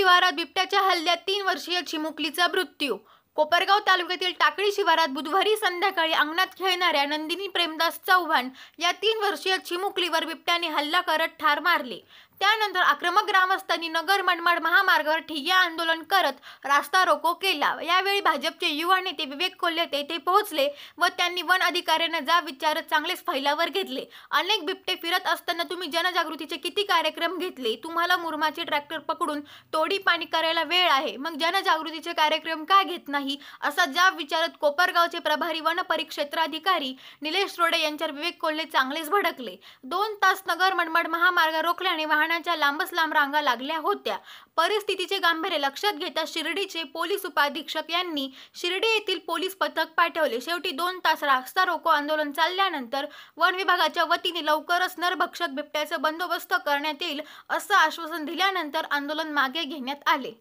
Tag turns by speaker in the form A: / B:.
A: शिवारात बिबट्याच्या हल्ल्यात 3 वर्षीय चिमुकलीचा मृत्यू। कोपरगाव तालुक्यातील टाकळी शिवारात बुधवारी संध्याकाळी अंगणात खेळणाऱ्या नंदिनी प्रेमदास चव्हाण या 3 वर्षीय चिमुकलीवर बिबट्याने हल्ला करत ठार मारले। त्यानंतर आक्रमक ग्रामस्थांनी नगर मनमाड महामार्गावर ठिय्या आंदोलन करत रास्ता रोको केला। यावेळी भाजपचे युवा नेते विवेक कोल्हे तेथे पोहोचले व त्यांनी वन अधिकाऱ्यांना जाब विचारत चांगलेच फैलावर घेतले। अनेक बिबटे फिरत असताना तुम्ही जनजागृतीचे किती कार्यक्रम घेतले? तुम्हाला मुरमाचे ट्रॅक्टर पकडून तोडी पाणी करायला वेळ आहे, मग जनजागृतीचे कार्यक्रम का घेत नाही, असा जाब विचारत कोपरगावचे प्रभारी वन परिक्षेत्राधिकारी निलेश रोडे यांच्यावर विवेक कोल्हे चांगलेच भडकले। 2 तास नगर मनमाड महामार्ग रोखल्याने वाहनांच्या लांबच लांब रांगा लागल्या होत्या। परिस्थितीचे गांभीर्य लक्षात घेता शिर्डीचे पोलीस उपाधीक्षक यांनी शिर्डी येथील पोलीस पथक पाठवले। शेवटी 2 तास रास्ता रोको आंदोलन चालल्यानंतर वन विभागाच्या वतीने लवकरच नरभक्षक बिबट्याचा बंदोबस्त करण्यात येईल असं आश्वासन दिल्यानंतर आंदोलन मागे घेण्यात आले।